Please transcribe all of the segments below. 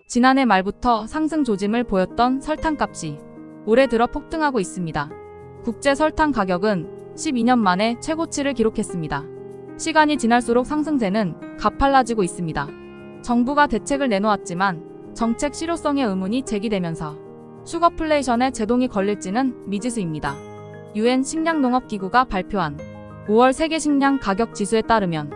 지난해 말부터 상승 조짐을 보였던 설탕값이 올해 들어 폭등하고 있습니다. 국제 설탕 가격은 12년 만에 최고치를 기록했습니다. 시간이 지날수록 상승세는 가팔라지고 있습니다. 정부가 대책을 내놓았지만 정책 실효성의 의문이 제기되면서 슈거플레이션에 제동이 걸릴지는 미지수입니다. 유엔 식량농업기구가 발표한 5월 세계 식량 가격 지수에 따르면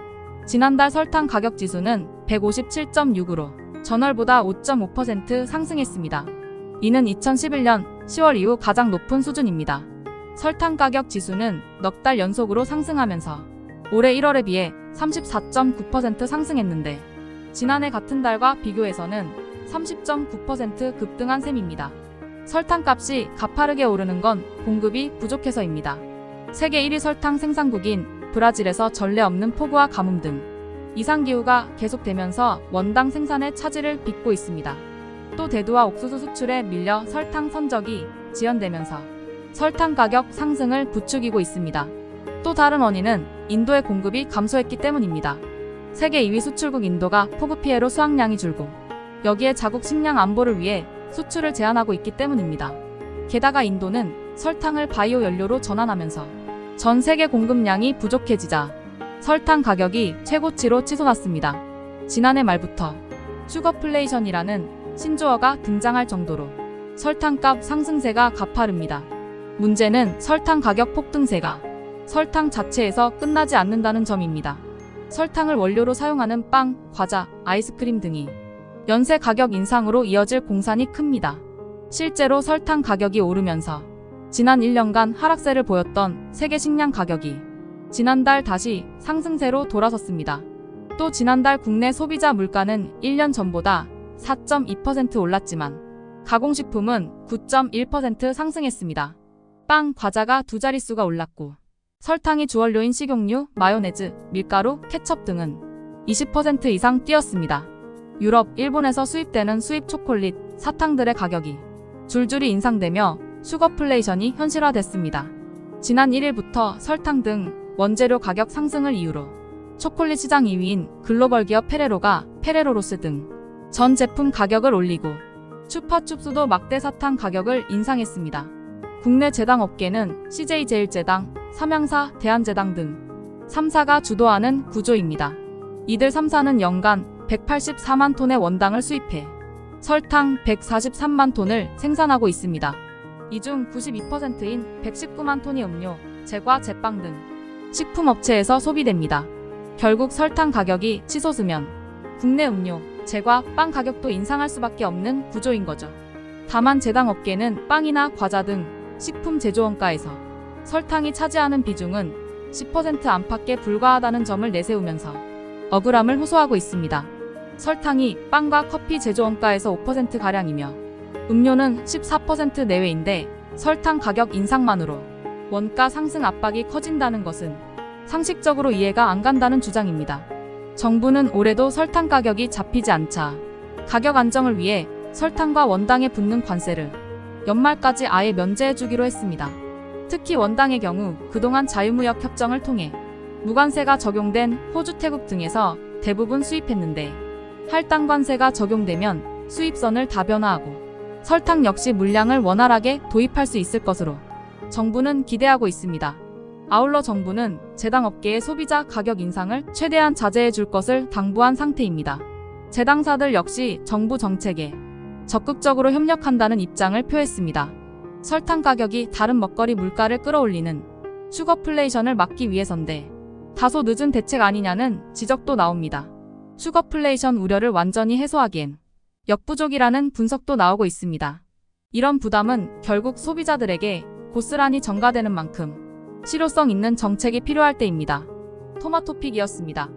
지난달 설탕 가격 지수는 157.6으로 전월보다 5.5% 상승했습니다. 이는 2011년 10월 이후 가장 높은 수준입니다. 설탕 가격 지수는 넉 달 연속으로 상승하면서 올해 1월에 비해 34.9% 상승했는데 지난해 같은 달과 비교해서는 30.9% 급등한 셈입니다. 설탕값이 가파르게 오르는 건 공급이 부족해서입니다. 세계 1위 설탕 생산국인 브라질에서 전례 없는 폭우와 가뭄 등 이상기후가 계속되면서 원당 생산의 차질을 빚고 있습니다. 또 대두와 옥수수 수출에 밀려 설탕 선적이 지연되면서 설탕 가격 상승을 부추기고 있습니다. 또 다른 원인은 인도의 공급이 감소했기 때문입니다. 세계 2위 수출국 인도가 폭우 피해로 수확량이 줄고 여기에 자국 식량 안보를 위해 수출을 제한하고 있기 때문입니다. 게다가 인도는 설탕을 바이오 연료로 전환하면서 전 세계 공급량이 부족해지자 설탕 가격이 최고치로 치솟았습니다. 지난해 말부터 슈거플레이션이라는 신조어가 등장할 정도로 설탕값 상승세가 가파릅니다. 문제는 설탕 가격 폭등세가 설탕 자체에서 끝나지 않는다는 점입니다. 설탕을 원료로 사용하는 빵, 과자, 아이스크림 등이 연쇄 가격 인상으로 이어질 공산이 큽니다. 실제로 설탕 가격이 오르면서 지난 1년간 하락세를 보였던 세계 식량 가격이 지난달 다시 상승세로 돌아섰습니다. 또 지난달 국내 소비자 물가는 1년 전보다 4.2% 올랐지만 가공식품은 9.1% 상승했습니다. 빵, 과자가 두 자릿수가 올랐고 설탕이 주원료인 식용유, 마요네즈, 밀가루, 케첩 등은 20% 이상 뛰었습니다. 유럽, 일본에서 수입되는 수입 초콜릿, 사탕들의 가격이 줄줄이 인상되며 슈거플레이션이 현실화됐습니다. 지난 1일부터 설탕 등 원재료 가격 상승을 이유로 초콜릿 시장 2위인 글로벌 기업 페레로가 페레로로스 등 전 제품 가격을 올리고 추파춥스도 막대 사탕 가격을 인상했습니다. 국내 제당 업계는 CJ제일제당, 삼양사, 대한제당 등 3사가 주도하는 구조입니다. 이들 3사는 연간 184만 톤의 원당을 수입해 설탕 143만 톤을 생산하고 있습니다. 이 중 92%인 119만 톤이 음료, 제과, 제빵 등 식품업체에서 소비됩니다. 결국 설탕 가격이 치솟으면 국내 음료, 제과, 빵 가격도 인상할 수밖에 없는 구조인 거죠. 다만 제당 업계는 빵이나 과자 등 식품 제조 원가에서 설탕이 차지하는 비중은 10% 안팎에 불과하다는 점을 내세우면서 억울함을 호소하고 있습니다. 설탕이 빵과 커피 제조 원가에서 5%가량이며 음료는 14% 내외인데 설탕 가격 인상만으로 원가 상승 압박이 커진다는 것은 상식적으로 이해가 안 간다는 주장입니다. 정부는 올해도 설탕 가격이 잡히지 않자 가격 안정을 위해 설탕과 원당에 붙는 관세를 연말까지 아예 면제해주기로 했습니다. 특히 원당의 경우 그동안 자유무역 협정을 통해 무관세가 적용된 호주, 태국 등에서 대부분 수입했는데 할당 관세가 적용되면 수입선을 다변화하고 설탕 역시 물량을 원활하게 도입할 수 있을 것으로 정부는 기대하고 있습니다. 아울러 정부는 제당 업계의 소비자 가격 인상을 최대한 자제해 줄 것을 당부한 상태입니다. 제당사들 역시 정부 정책에 적극적으로 협력한다는 입장을 표했습니다. 설탕 가격이 다른 먹거리 물가를 끌어올리는 슈거플레이션을 막기 위해서인데 다소 늦은 대책 아니냐는 지적도 나옵니다. 슈거플레이션 우려를 완전히 해소하기엔 역부족이라는 분석도 나오고 있습니다. 이런 부담은 결국 소비자들에게 고스란히 전가되는 만큼 실효성 있는 정책이 필요할 때입니다. 토마토픽이었습니다.